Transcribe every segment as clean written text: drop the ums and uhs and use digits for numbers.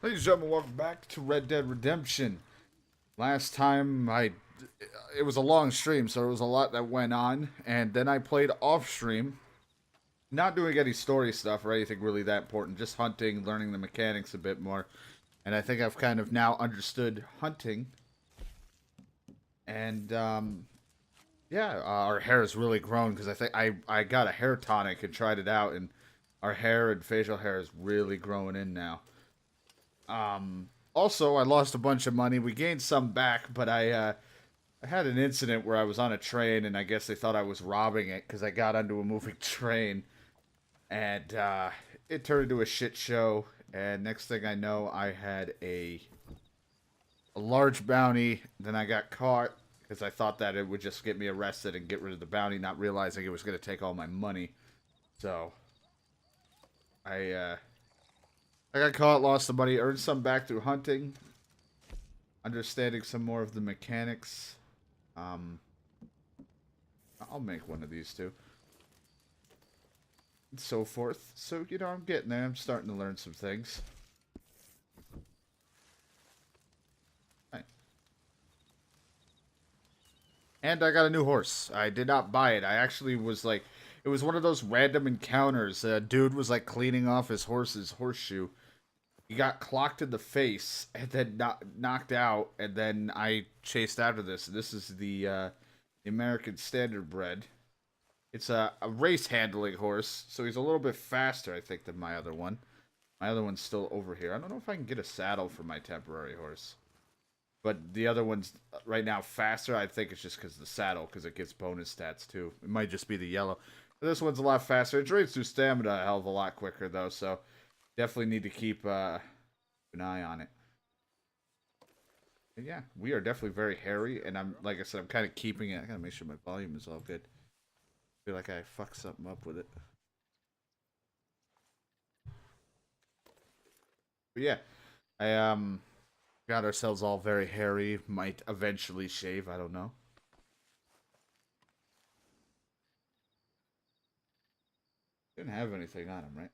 Ladies and gentlemen, welcome back to Red Dead Redemption. Last time it was a long stream, so there was a lot that went on, and then I played off stream, not doing any story stuff or anything really that important, just hunting, learning the mechanics a bit more, and I think I've kind of now understood hunting, and yeah, our hair has really grown because I think I got a hair tonic and tried it out, and our hair and facial hair is really growing in now. Also, I lost a bunch of money. We gained some back, but I had an incident where I was on a train, and I guess they thought I was robbing it because I got onto a moving train, and it turned into a shit show. And next thing I know, I had a large bounty. Then I got caught because I thought that it would just get me arrested and get rid of the bounty, not realizing it was going to take all my money. So I I got caught, lost the money, earned some back through hunting, understanding some more of the mechanics. Um, I'll make one of these two. And so forth. So, I'm getting there. I'm starting to learn some things. Right. And I got a new horse. I did not buy it. I actually was like, it was one of those random encounters. A dude was like cleaning off his horse's horseshoe. He got clocked in the face and then knocked out, and then I chased after this. This is the American Standard Bred. It's a race handling horse, so he's a little bit faster, I think, than my other one. My other one's still over here. I don't know if I can get a saddle for my temporary horse. But the other one's right now faster. I think it's just because of the saddle, because it gets bonus stats too. It might just be the yellow. But this one's a lot faster. It drains through stamina a hell of a lot quicker, though, so definitely need to keep an eye on it. And yeah, we are definitely very hairy, and like I said, I'm kind of keeping it. I gotta make sure my volume is all good. I feel like I fucked something up with it. But yeah, I got ourselves all very hairy. Might eventually shave. I don't know. Didn't have anything on him, right?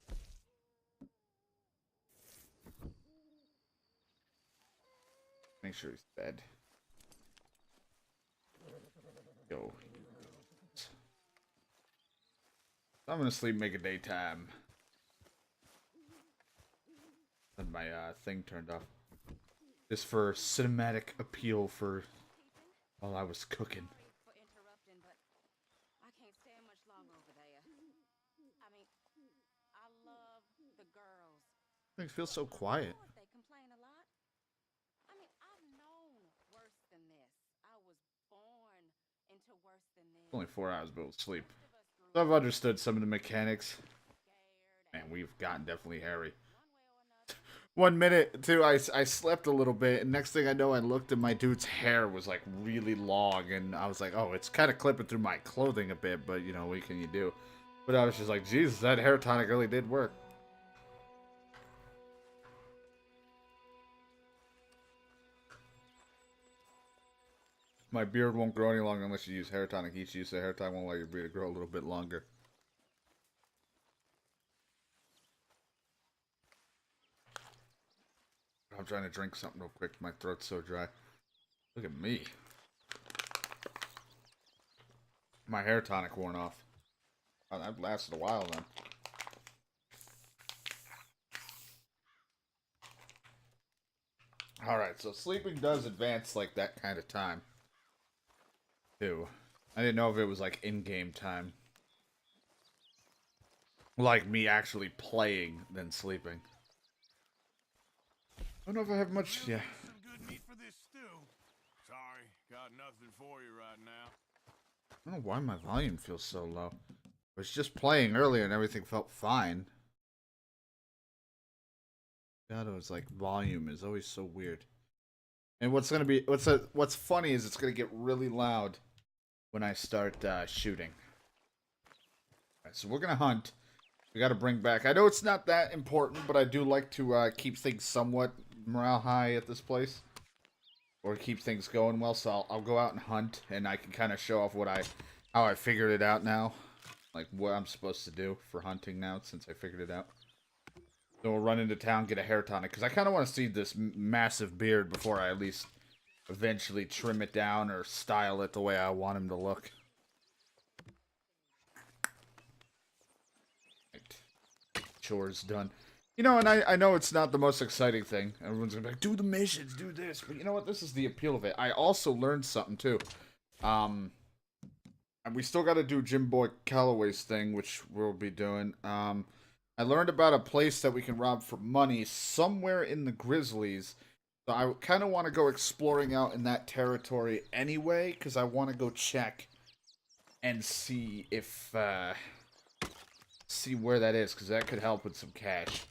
Make sure he's fed. Go. I'm gonna sleep, make a daytime. Then my thing turned off. Just for cinematic appeal for while I was cooking. For interrupting, but I can't stand much longer over there. I love the girls. Things feel so But quiet. Lord, they complain a lot. I've known worse than this. I was born into worse than this. Only 4 hours, but we'll sleep. Most of us grew So I've up understood some of the mechanics. scared Man, and we've gotten definitely hairy. one way or another. 1 minute, too, I slept a little bit, and next thing I know, I looked and my dude's hair was like really long, and I was like, oh, it's kind of clipping through my clothing a bit, but what can you do? But I was just like, Jesus, that hair tonic really did work. My beard won't grow any longer unless you use hair tonic. Each use of hair tonic won't allow your beard to grow a little bit longer. I'm trying to drink something real quick. My throat's so dry. Look at me. My hair tonic worn off. Oh, that lasted a while then. Alright, so sleeping does advance like that kind of time. Too. I didn't know if it was like in-game time. Like me actually playing than sleeping. I don't know if I have much. Yeah. Some good meat for this stew. Sorry, got nothing for you right now. I don't know why my volume feels so low. I was just playing earlier and everything felt fine. God, it was like volume is always so weird. And what's funny is it's gonna get really loud when I start shooting. Alright, so we're gonna hunt. We gotta bring back. I know it's not that important, but I do like to keep things somewhat morale high at this place, or keep things going well. So I'll go out and hunt, and I can kind of show off how I figured it out now, like what I'm supposed to do for hunting now since I figured it out. Then we'll run into town, get a hair tonic, because I kind of want to see this massive beard before I at least eventually trim it down or style it the way I want him to look. Right. Chores done. You know, and I know it's not the most exciting thing. Everyone's gonna be like, do the missions, do this. But you know what? This is the appeal of it. I also learned something, too. And we still got to do Jim Boy Calloway's thing, which we'll be doing. I learned about a place that we can rob for money somewhere in the Grizzlies. So I kind of want to go exploring out in that territory anyway, because I want to go check and see if, see where that is, because that could help with some cash.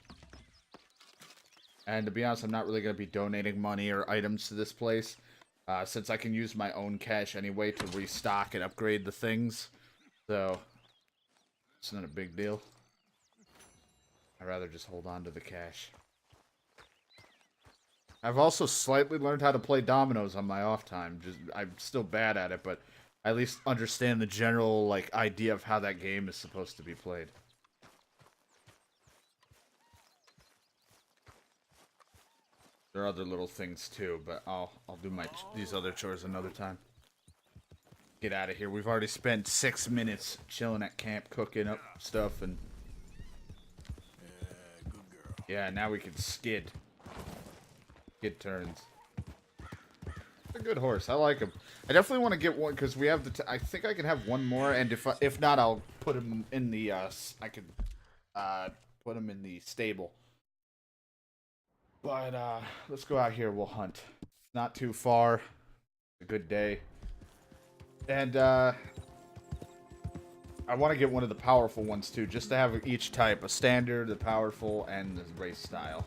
And to be honest, I'm not really going to be donating money or items to this place, since I can use my own cash anyway to restock and upgrade the things. So, it's not a big deal. I'd rather just hold on to the cash. I've also slightly learned how to play dominoes on my off time. I'm still bad at it, but I at least understand the general like idea of how that game is supposed to be played. There are other little things too, but I'll do these other chores another time. Get out of here. We've already spent 6 minutes chilling at camp, cooking up stuff, and Good girl. yeah, now we can skid. Skid turns. It's a good horse. I like him. I definitely want to get one because we have the. I think I can have one more, and if not, I'll put him in the. I could put him in the stable. But let's go out here. We'll hunt. Not too far. A good day. And I want to get one of the powerful ones too, just to have each type: a standard, the powerful, and the race style.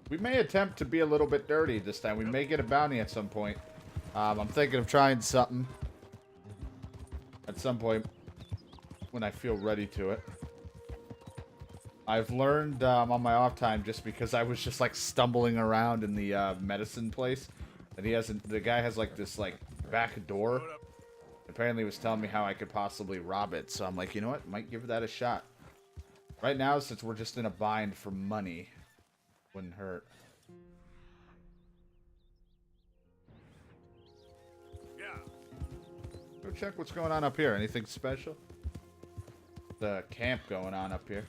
We may attempt to be a little bit dirty this time. We may get a bounty at some point. I'm thinking of trying something at some point when I feel ready to it. I've learned on my off time, just because I was just like stumbling around in the medicine place, that the guy has like this like back door. Apparently he was telling me how I could possibly rob it, so I'm like, you know what, might give that a shot. Right now, since we're just in a bind for money, wouldn't hurt. Yeah. Go check what's going on up here. Anything special? The camp going on up here.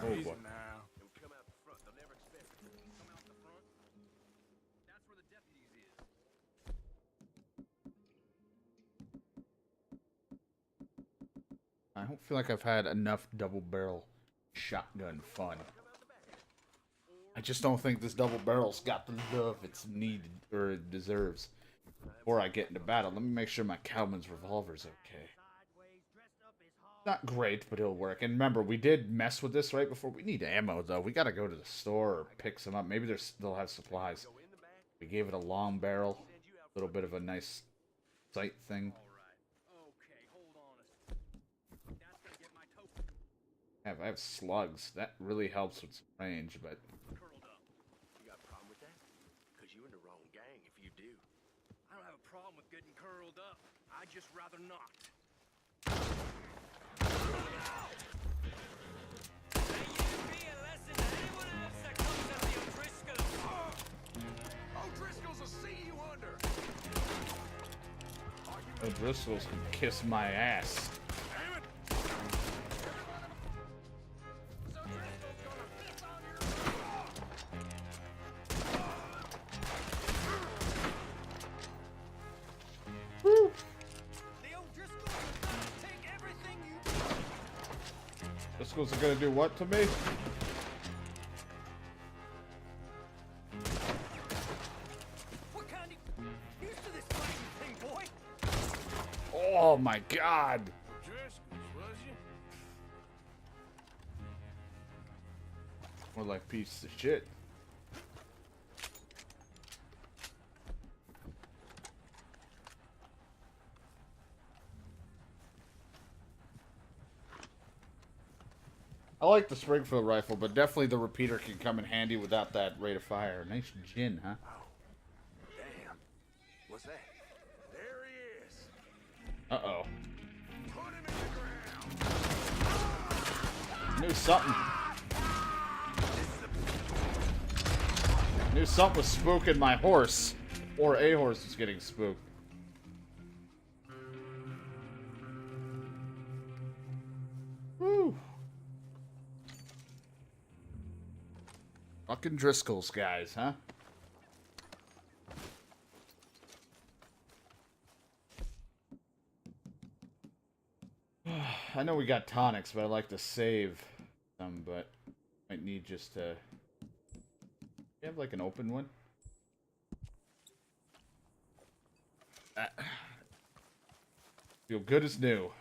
Oh Easy boy. now. They'll come out the front. They'll never expect it. Come out the front? That's where the deputies is. I don't feel like I've had enough double barrel shotgun fun. I just don't think this double barrel's got the love it's needed or it deserves. Before I get into battle, let me make sure my Cowman's revolver's okay. Not great, but it'll work. And remember, we did mess with this right before. We need ammo, though. We gotta go to the store or pick some up. Maybe they'll have supplies. We gave it a long barrel. A little bit of a nice sight thing. Okay, hold on. That's gonna get my token I have slugs. That really helps with some range, but... curled up. You got a problem with that? Because you're in the wrong gang if you do. I don't have a problem with getting curled up. I'd just rather not. O'Driscoll's will see you under. O'Driscoll's can kiss my ass. Damn it. Woo! The O'Driscolls are gonna take everything you do. Driscoll's are gonna do what to me? What kind of... Used to this fighting thing, boy. Oh my god! O'Driscoll's, was you? More like piece of shit. I like the Springfield rifle, but definitely the repeater can come in handy without that rate of fire. Nice gin, huh? Damn. What's that? There he is. Uh-oh. Put him in the ground. Knew something. Knew something was spooking my horse. Or a horse was getting spooked. Woo. Fucking Driscoll's guys, huh? I know we got tonics, but I'd like to save some, but might need just to... You have like an open one? Feel good as new.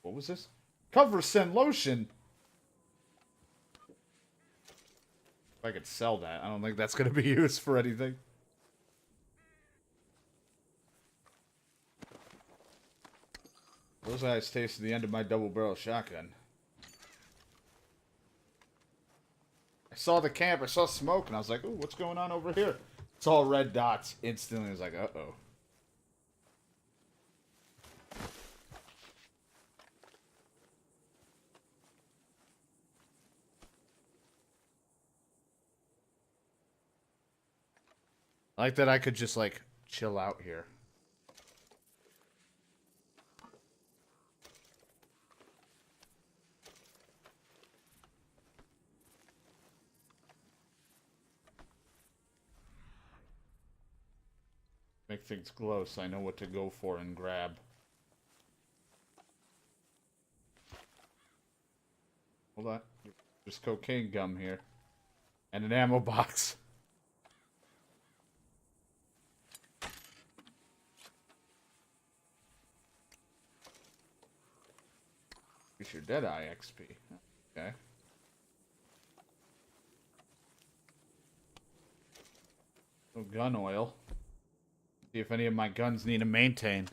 What was this? Cover Scent Lotion! If I could sell that, I don't think that's going to be used for anything. Those eyes tasted the end of my double-barrel shotgun. I saw the camp, I saw smoke, and I was like, ooh, what's going on over here? It's all red dots. Instantly, I was like, uh-oh. I like that I could just, like, chill out here. Make things glow so I know what to go for and grab. Hold on. There's cocaine gum here. And an ammo box. It's your Deadeye XP. Okay. Oh, gun oil. See if any of my guns need to maintain.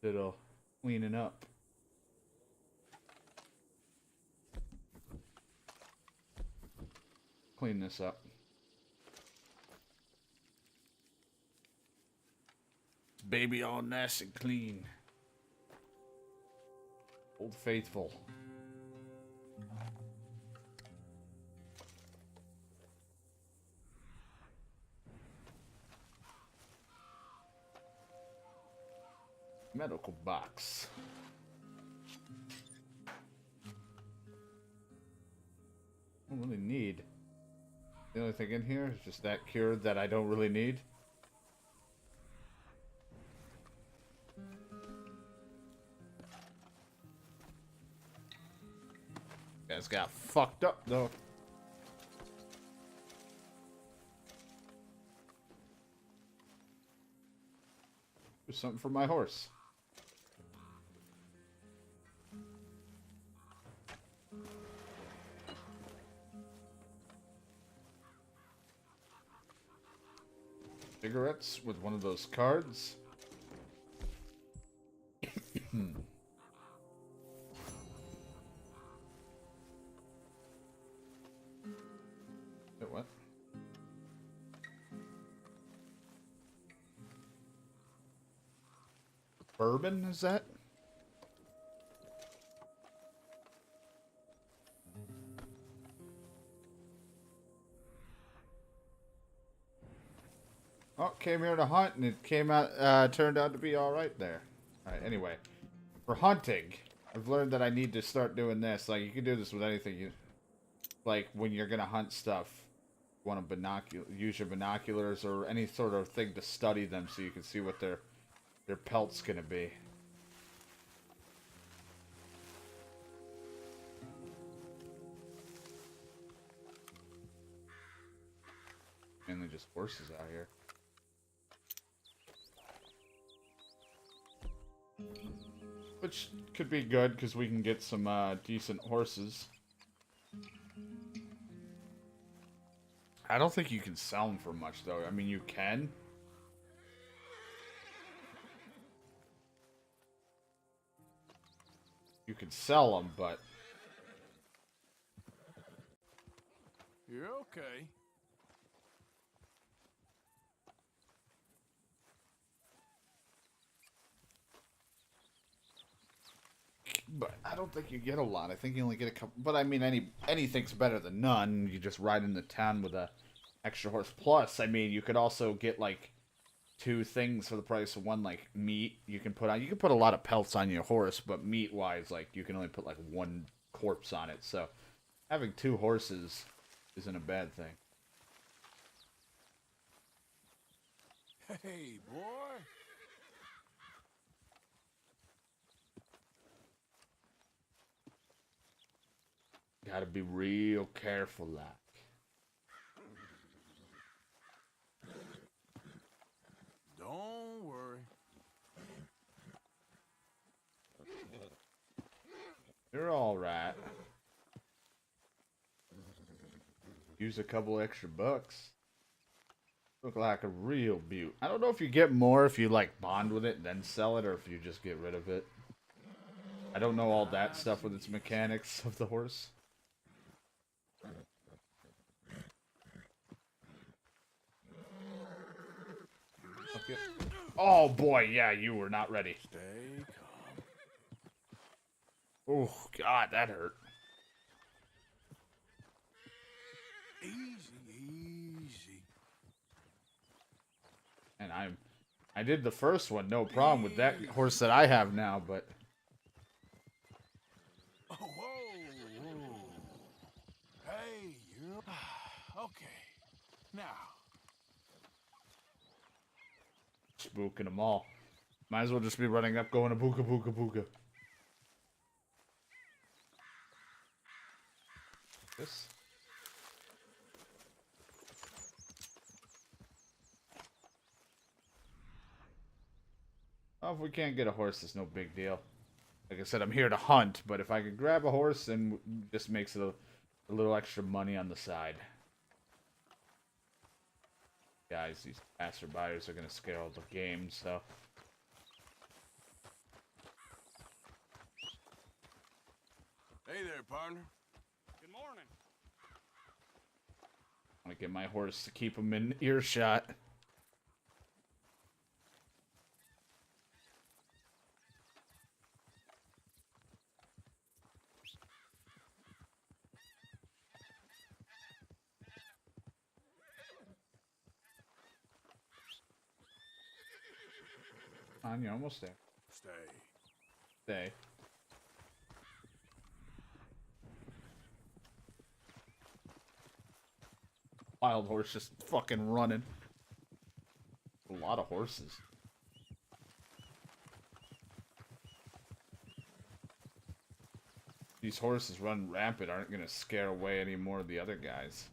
It'll clean it up. Clean this up. Baby all nice and clean. Old Faithful. Medical box. I don't really need. The only thing in here is just that cure that I don't really need. Guys got fucked up though. There's something for my horse. Cigarettes with one of those cards. What? Bourbon, is that? Oh, came here to hunt, and it came out, turned out to be alright there. Alright, anyway. For hunting, I've learned that I need to start doing this. Like, you can do this with anything. Like, when you're gonna hunt stuff, you want to use your binoculars or any sort of thing to study them so you can see what their pelt's gonna be. Mainly just horses out here. Which could be good, because we can get some decent horses. I don't think you can sell them for much, though. I mean, you can. You can sell them, but... You're okay. but I don't think you get a lot. I think you only get a couple. But I mean, anything's better than none. You just ride into town with a extra horse. Plus, I mean, you could also get like 2 things for the price of one, like meat. You can put on. You can put a lot of pelts on your horse, but meat wise, like you can only put like 1 corpse on it. So having 2 horses isn't a bad thing. Hey, boy. Gotta be real careful, like. Don't worry. You're all right. Use a couple extra bucks. Look like a real beaut. I don't know if you get more if you like bond with it and then sell it, or if you just get rid of it. I don't know all that stuff with its mechanics of the horse. Okay. Oh boy, yeah, you were not ready. Stay calm. Oh god, that hurt. Easy, easy. And I did the first one, no problem with that horse that I have now, but Oh, whoa. Hey, you. Okay. Now. spooking them all. Might as well just be running up, going a booga booga booga. This. Oh, if we can't get a horse, it's no big deal. Like I said, I'm here to hunt, but if I could grab a horse, then just makes it a little extra money on the side. Guys, these passerbyers are gonna scare all the game, so. Hey there, partner. Good morning. I want to get my horse to keep him in earshot. On, you're almost there. Stay. Stay. Wild horse just fucking running. A lot of horses. These horses run rampant aren't gonna scare away any more of the other guys.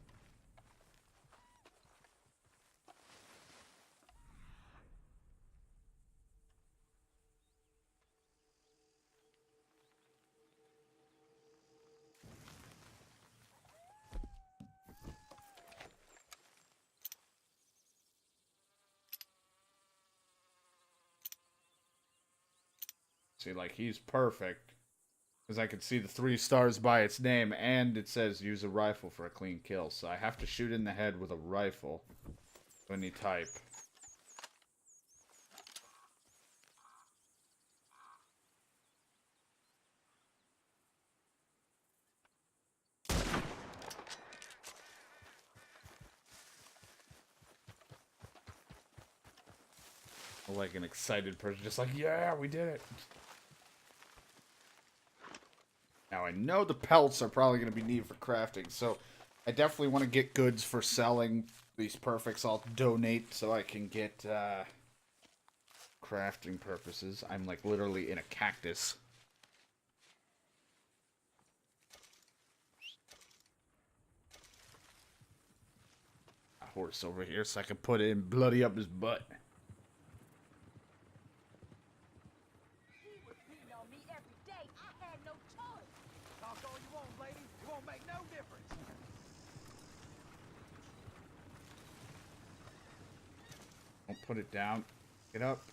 See, like, he's perfect. Because I can see the 3 stars by its name, and it says use a rifle for a clean kill. So I have to shoot in the head with a rifle of any type. Like an excited person, just like, yeah, we did it. Now I know the pelts are probably going to be needed for crafting, so I definitely want to get goods for selling these perfects. I'll donate so I can get crafting purposes. I'm like literally in a cactus. A horse over here so I can put it in bloody up his butt. Don't put it down. Get up.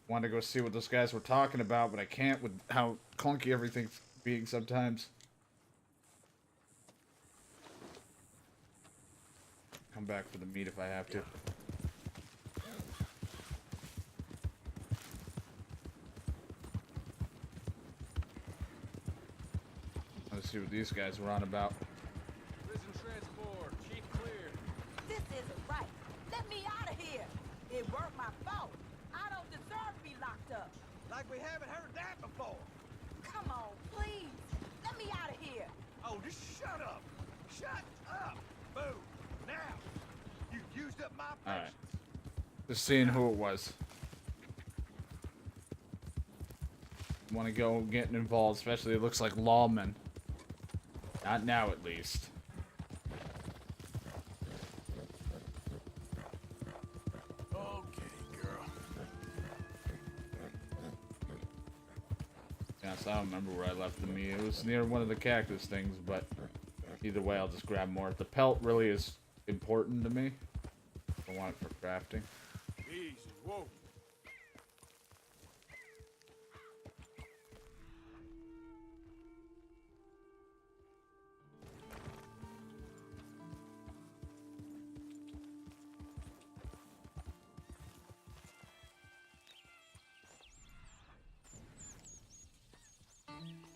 Wanted to go see what those guys were talking about, but I can't with how clunky everything's being sometimes. Come back for the meat if I have to. Let's see what these guys were on about. Prison transport. Chief cleared. This isn't right. Let me out of here. It weren't my fault. I don't deserve to be locked up. Like we haven't heard that before. Come on, please. Let me out of here. Oh, just shut up. Shut up. Move. Now. You used up my All right. patience. Just seeing who it was. Want to go getting involved, especially it looks like lawmen. Not now, at least. Okay, girl. Yeah, so I don't remember where I left the meat. It was near one of the cactus things, but either way, I'll just grab more. The pelt really is important to me. I want it for crafting. Easy. Whoa.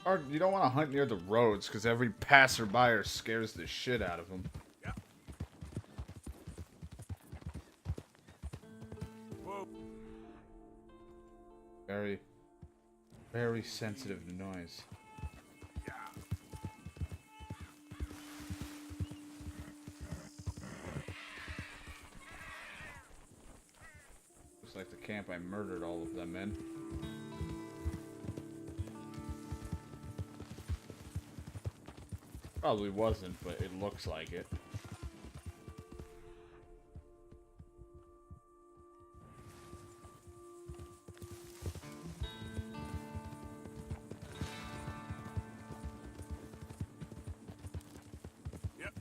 Or you don't want to hunt near the roads, because every passerby scares the shit out of them. Yeah. Whoa. Very, very sensitive to noise. Yeah. Looks like the camp I murdered all of them in. Probably wasn't, but it looks like it. Yep.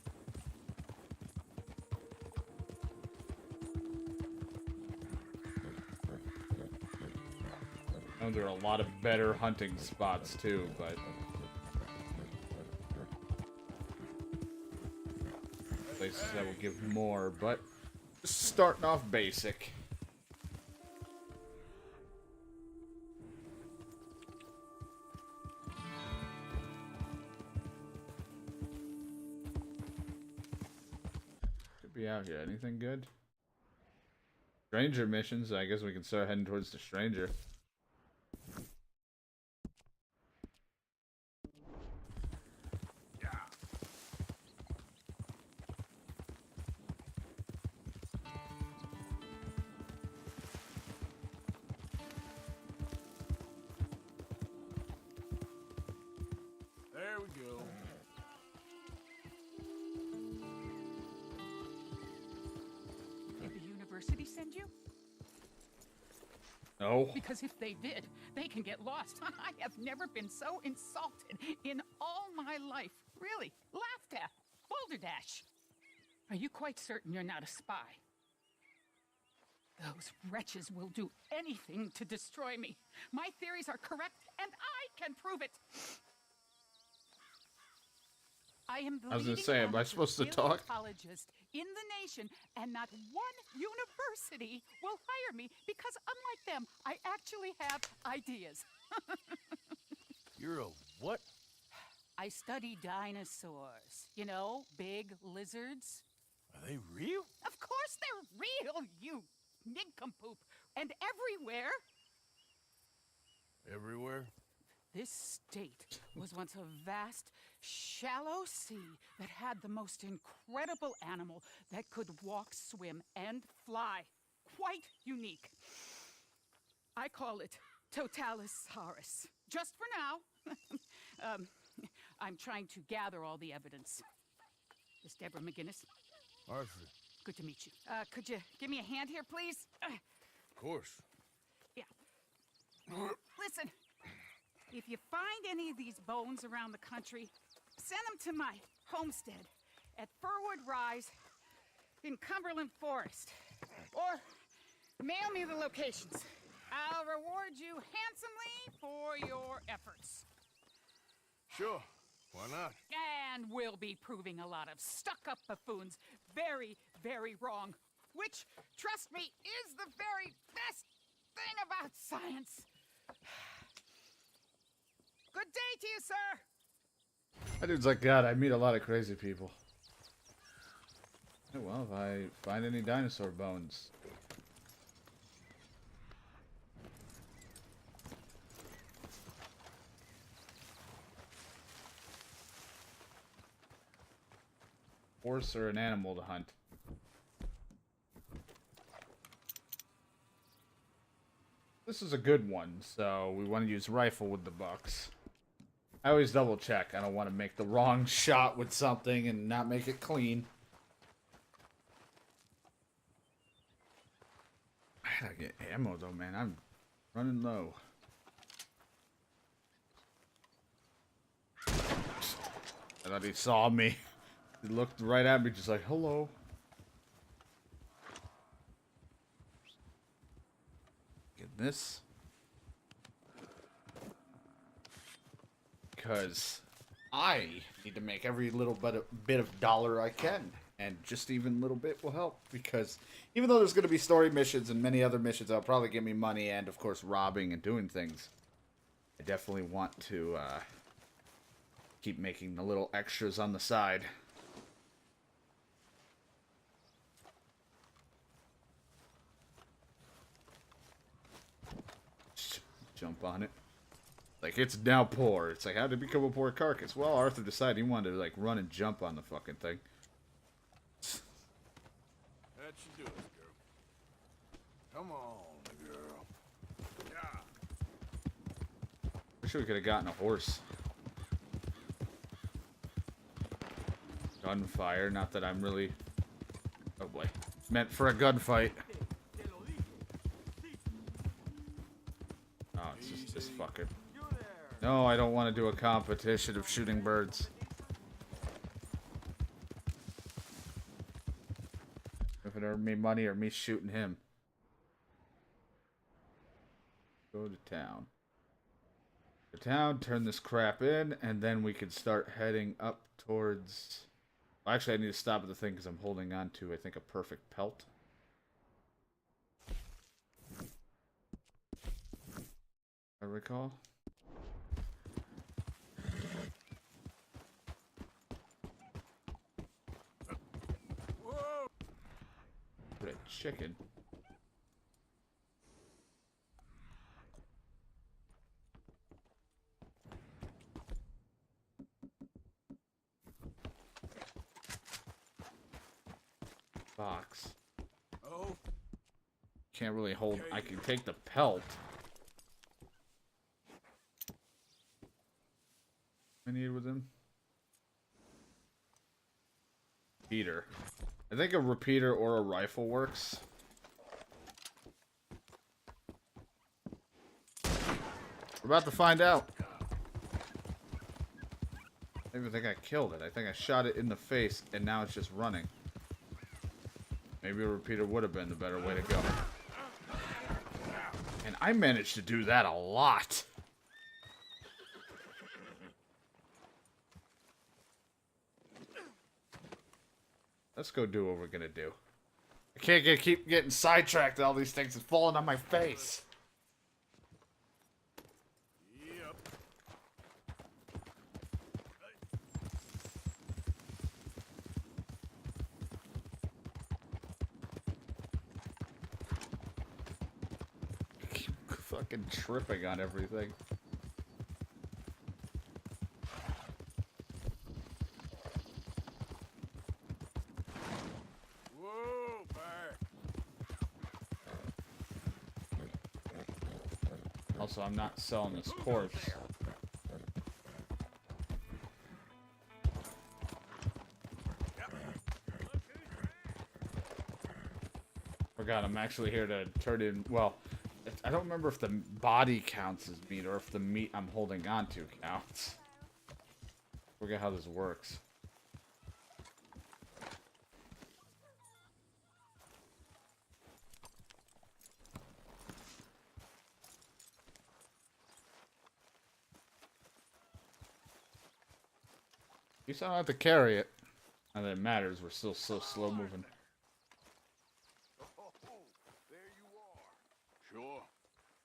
I know there are a lot of better hunting spots too, but places that will give more, but starting off basic. Could be out here. Anything good? Stranger missions. I guess we can start heading towards the stranger. There we go. Did the university send you? No. Because if they did, they can get lost. I have never been so insulted in all my life. Really, laughed at. Balderdash. Are you quite certain you're not a spy? Those wretches will do anything to destroy me. My theories are correct, and I can prove it. I am the I was gonna leading say, am I amateur supposed to talk? paleontologist in the nation, and not one university will hire me because, unlike them, I actually have ideas. You're a what? I study dinosaurs. You know, big lizards. Are they real? Of course they're real, you nincompoop. And everywhere, Everywhere? this state was once a vast, shallow sea that had the most incredible animal that could walk, swim, and fly. Quite unique. I call it Totalisaurus. Just for now. I'm trying to gather all the evidence. Miss Deborah McGinnis, Arthur. good to meet you. Could you give me a hand here, please? Of course. Yeah. Listen, if you find any of these bones around the country, send them to my homestead at Furwood Rise in Cumberland Forest. Or mail me the locations. I'll reward you handsomely for your efforts. Sure. Why not? And we'll be proving a lot of stuck-up buffoons very, very wrong. Which, trust me, is the very best thing about science. Good day to you, sir. That dude's like, God, I meet a lot of crazy people. Yeah, well, if I find any dinosaur bones. Horse or an animal to hunt. This is a good one, so we want to use rifle with the bucks. I always double check. I don't want to make the wrong shot with something and not make it clean. I gotta get ammo though, man. I'm running low. I thought he saw me. He looked right at me just like, hello. Get this. Because I need to make every little bit of dollar I can. And just even a little bit will help. Because even though there's going to be story missions and many other missions that'll probably give me money and, of course, robbing and doing things, I definitely want to keep making the little extras on the side. Jump on it. Like, it's now poor. It's like, how to become a poor carcass? Well, Arthur decided he wanted to, like, run and jump on the fucking thing. That should do it, girl. Come on, girl. Yeah. Wish we could have gotten a horse. Gunfire, not that I'm really... Oh boy. Meant for a gunfight. Oh, it's just this fucker. No, I don't want to do a competition of shooting birds. If it earned me money or me shooting him. Go to town. To town, turn this crap in, and then we can start heading up towards... Well, actually, I need to stop at the thing because I'm holding on to, I think, a perfect pelt. I recall. Whoa! What a chicken. Box. Oh, Can't really hold. I can take the pelt. I need with him. Repeater. I think a repeater or a rifle works. We're about to find out. I don't even think I killed it. I think I shot it in the face and now it's just running. Maybe a repeater would have been the better way to go. And I managed to do that a lot. Let's go do what we're gonna do. I can't keep getting sidetracked with all these things and falling on my face. yep. Keep fucking tripping on everything. Whoa, back. Also, I'm not selling this corpse. Forgot, I'm actually here to turn in. Well, I don't remember if the body counts as meat or if the meat I'm holding on to counts. Forget how this works. At least I don't have to carry it. Not that it matters, we're still so slow moving. Oh, there you are. Sure.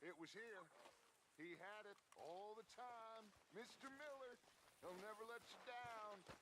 It was here. He had it all the time. Mr. Miller. He'll never let you down.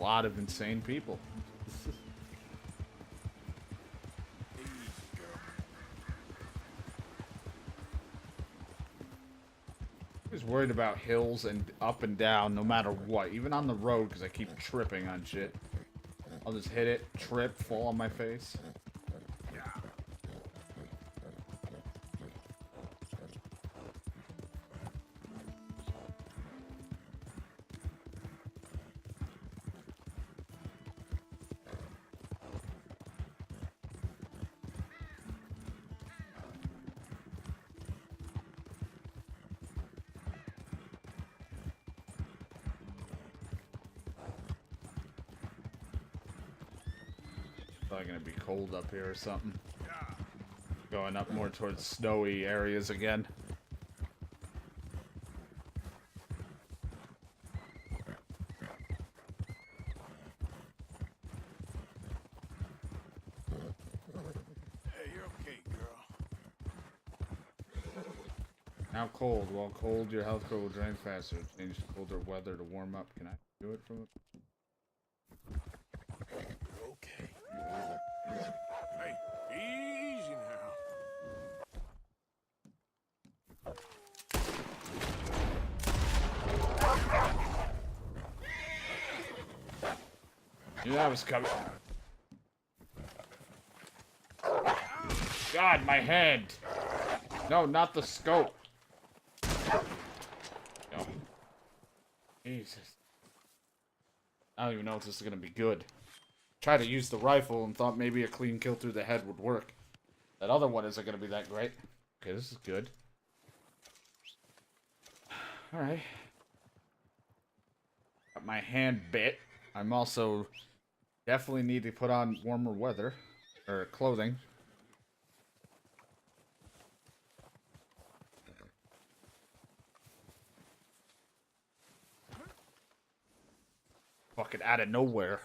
lot of insane people. I was worried about hills and up and down no matter what, even on the road because I keep tripping on shit. I'll just hit it, trip, fall on my face. Probably gonna be cold up here or something. Going up more towards snowy areas again. Hey, you're okay, girl. Now cold. While cold, your health core will drain faster. Change to colder weather to warm up. Can I do it from it? Okay. Hey, easy now. Knew that was coming. God, my head. No, not the scope. No. Jesus. I don't even know if this is gonna be good. Tried to use the rifle and thought maybe a clean kill through the head would work. That other one isn't gonna be that great. Okay, this is good. Alright. Got my hand bit. I'm also definitely need to put on warmer weather. Or clothing. Fucking out of nowhere.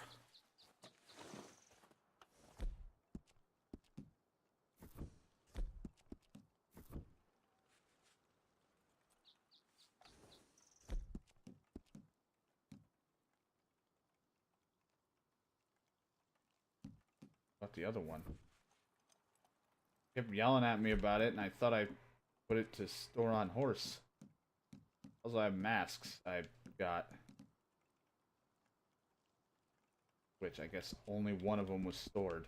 About the other one. Kept yelling at me about it, and I thought I put it to store on horse. Also, I have masks I got. Which I guess only one of them was stored.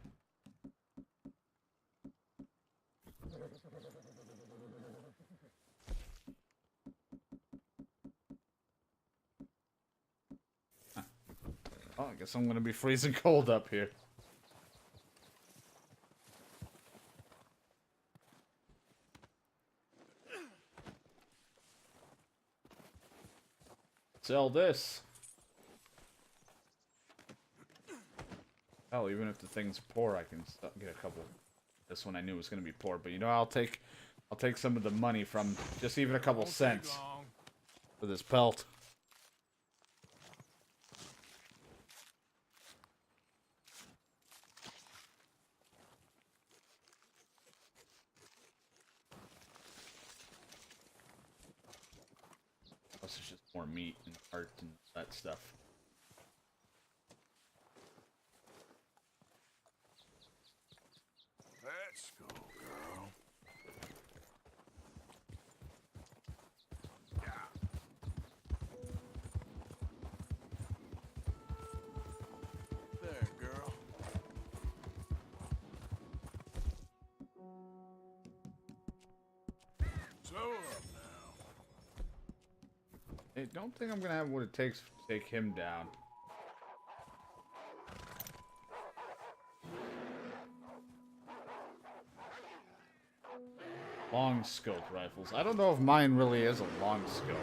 Huh. Oh, I guess I'm gonna be freezing cold up here. Sell this. Hell, even if the thing's poor, I can get a couple. This one I knew was gonna be poor, but you know, I'll take some of the money from just even a couple cents for this pelt. Plus, it's just more meat and heart and that stuff. Let's go, girl. There, girl. So up now. I don't think I'm gonna have what it takes to take him down. Long scope rifles. I don't know if mine really is a long scope.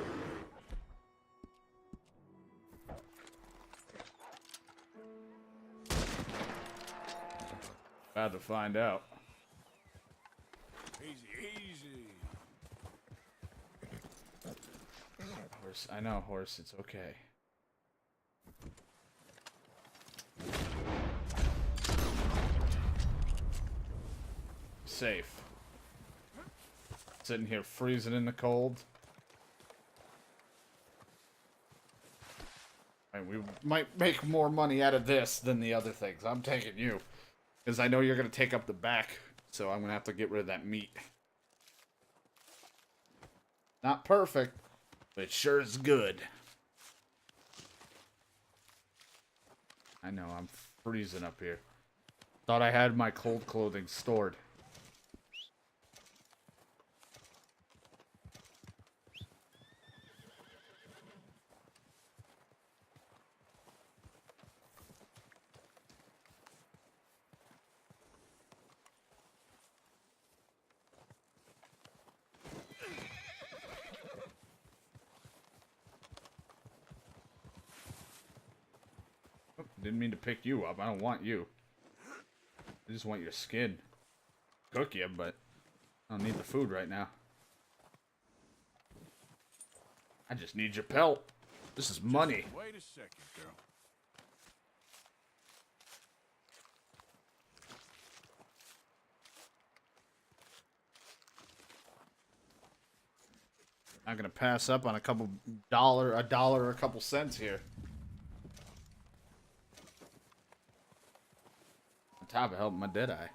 About to find out. Easy, easy. Horse, I know, horse. It's okay. Safe. Sitting here freezing in the cold. And we might make more money out of this than the other things. I'm taking you. Because I know you're going to take up the back. So I'm going to have to get rid of that meat. Not perfect, but it sure is good. I know, I'm freezing up here. Thought I had my cold clothing stored. Didn't mean to pick you up. I don't want you. I just want your skin. Cook you, but I don't need the food right now. I just need your pelt. This is money. Wait a second, girl. Not gonna pass up on a dollar, or a couple cents here. On top of helping my dead eye.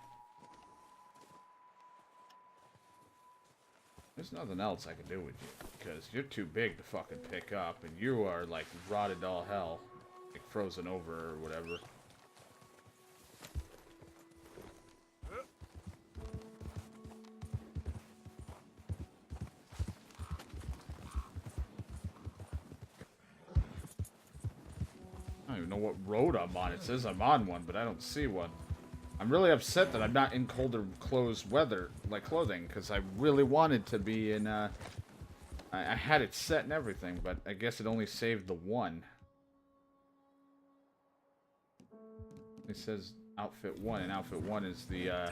There's nothing else I can do with you because you're too big to fucking pick up, and you are like rotted all hell, like frozen over or whatever. I don't even know what road I'm on. It says I'm on one, but I don't see one. I'm really upset that I'm not in colder clothes weather, like clothing, because I really wanted to be in, I had it set and everything, but I guess it only saved the one. It says outfit 1, and outfit 1 is the,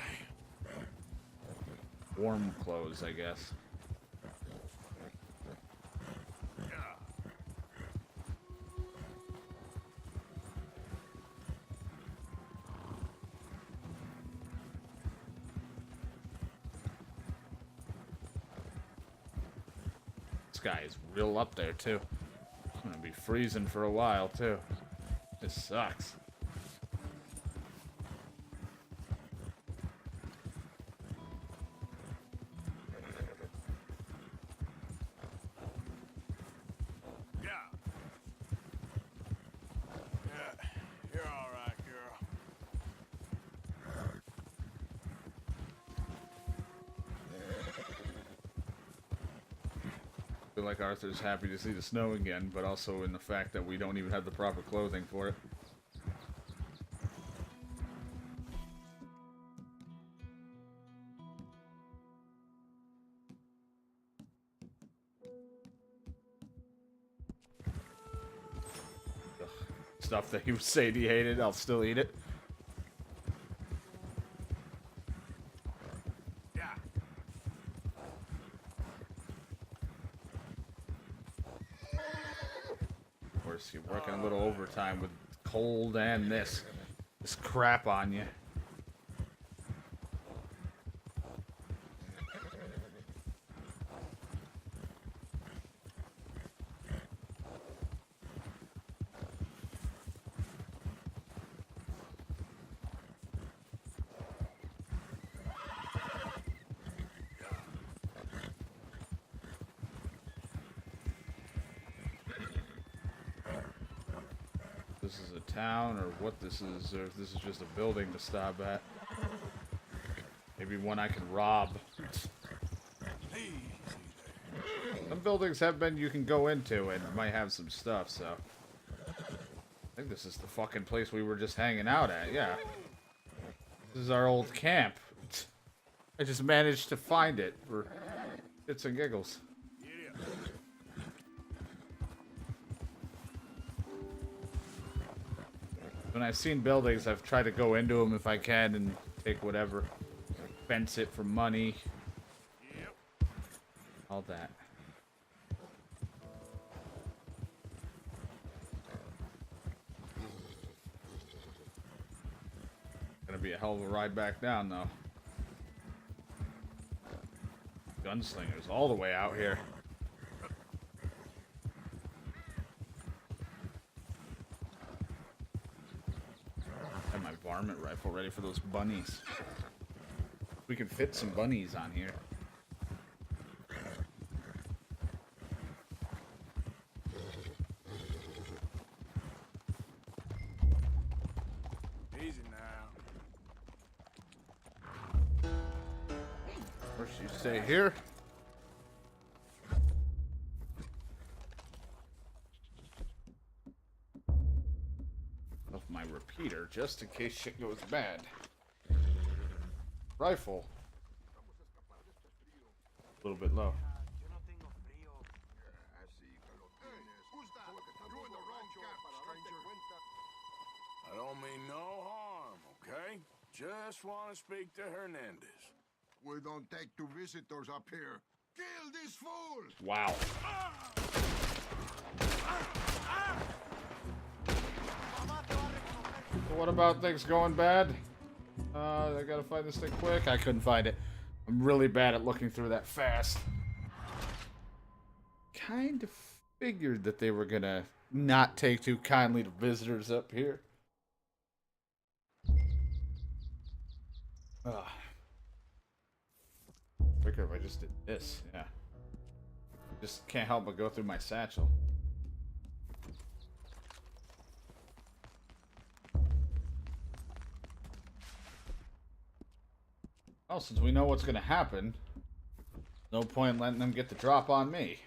warm clothes, I guess. Guy is real up there too. I'm gonna be freezing for a while too. This sucks. Yeah. Yeah, you're all right, girl. I feel like Arthur's happy to see the snow again, but also in the fact that we don't even have the proper clothing for it. Ugh. Stuff that he was saying he hated, I'll still eat it. You're working a little overtime with cold and this crap on you. This is a town, or what this is, or if this is just a building to stop at. Maybe one I can rob. Some buildings have been you can go into and might have some stuff, so. I think this is the fucking place we were just hanging out at, yeah. This is our old camp. I just managed to find it for shits and giggles. When I've seen buildings, I've tried to go into them if I can and take whatever. Fence it for money. All that. Gonna be a hell of a ride back down, though. Gunslingers all the way out here. varmint rifle ready for those bunnies. We can fit some bunnies on here. Easy now. First you stay here. Of my repeater, just in case shit goes bad. Rifle. A little bit low. I don't mean no harm, okay? Just want to speak to Hernandez. We don't take to visitors up here. Kill this fool! Wow. So what about things going bad? I gotta find this thing quick. I couldn't find it. I'm really bad at looking through that fast. Kind of figured that they were gonna not take too kindly to visitors up here. Ugh. Figure if I just did this, yeah. Just can't help but go through my satchel. Well, since we know what's gonna happen, no point letting them get the drop on me.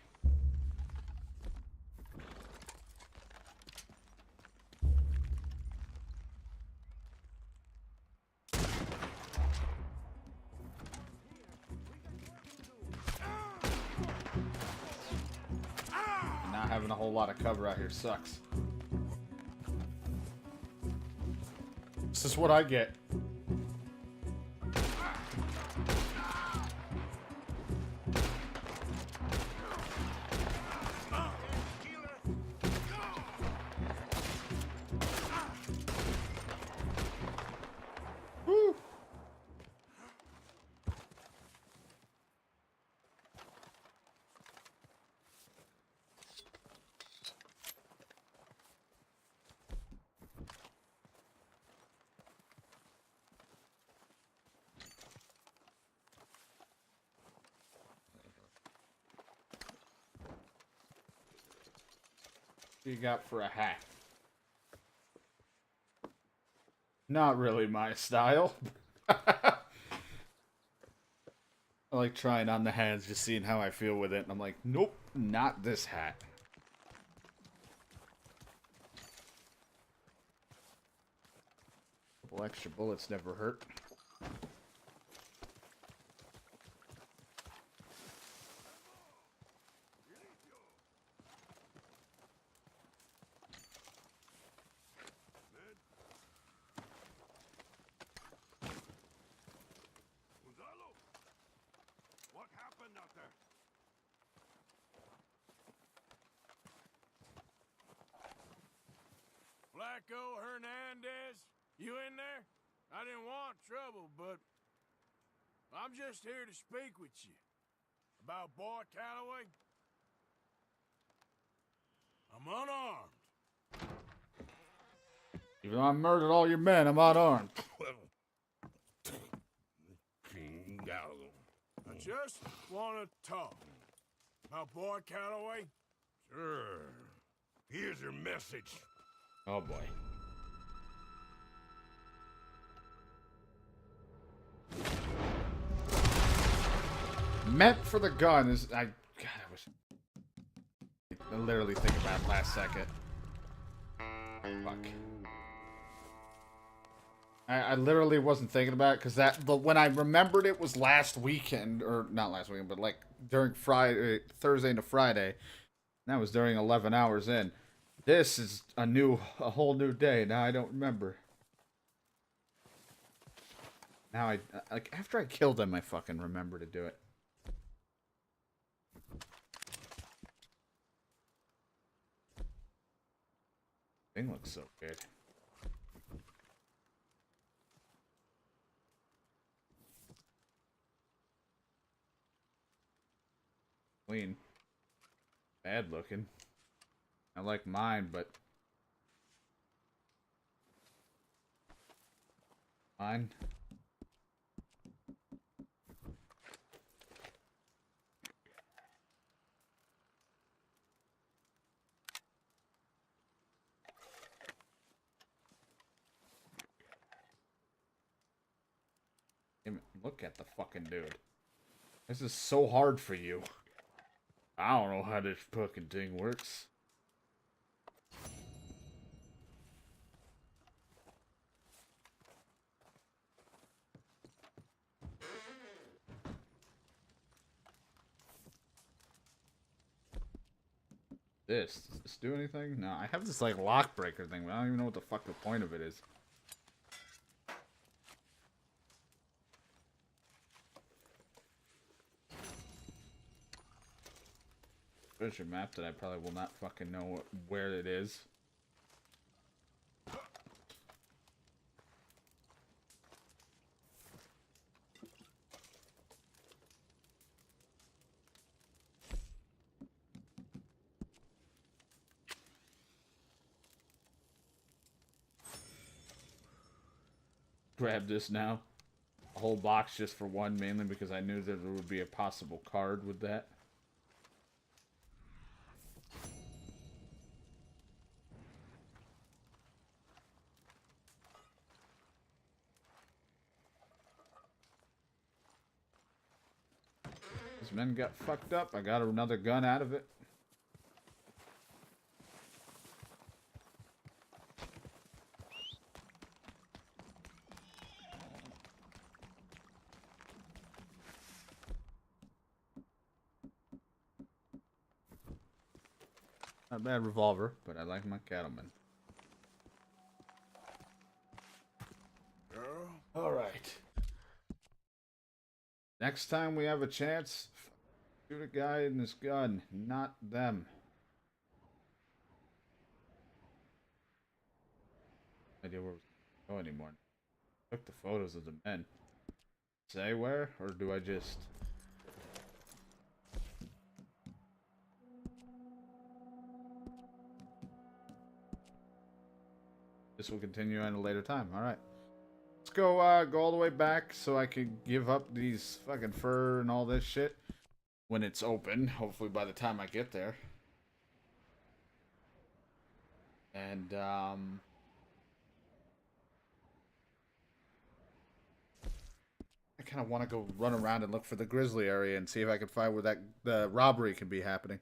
And not having a whole lot of cover out here sucks. This is what I get. Woo. What you got for a hat? Not really my style. I like trying on the hands, just seeing how I feel with it. And I'm like, nope, not this hat. Couple extra bullets never hurt. Gonzalo, what happened out there? Flacco Hernandez, you in there? I didn't want trouble, but I'm just here to speak with you. About Boy Calloway. I'm unarmed. Even though I murdered all your men, I'm unarmed. I just want to talk. About Boy Calloway? Sure. Here's your message. Oh boy. Meant for the gun is God, I wish I literally think about it last second. Fuck. I literally wasn't thinking about it because but when I remembered it was last weekend, or not last weekend, but like during Friday, Thursday into Friday. That was during 11 hours in. This is a whole new day. Now I don't remember. Now like after I killed him, I fucking remember to do it. Thing looks so good. Clean. Bad looking. I like mine, but Fine. Look at the fucking dude. This is so hard for you. I don't know how this fucking thing works. Does this do anything? No, I have this like lock breaker thing, but I don't even know what the fuck the point of it is. Treasure map that I probably will not fucking know where it is. Grab this now. A whole box just for one, mainly because I knew that there would be a possible card with that. These men got fucked up. I got another gun out of it. Not a bad revolver, but I like my cattleman. Girl? Alright. Next time we have a chance, shoot a guy in this gun, not them. No idea where we go anymore. Took the photos of the men. Say where, or do I just... This will continue at a later time. Alright. Let's go all the way back so I can give up these fucking fur and all this shit when it's open. Hopefully by the time I get there. And, I kind of want to go run around and look for the grizzly area and see if I can find where the robbery can be happening.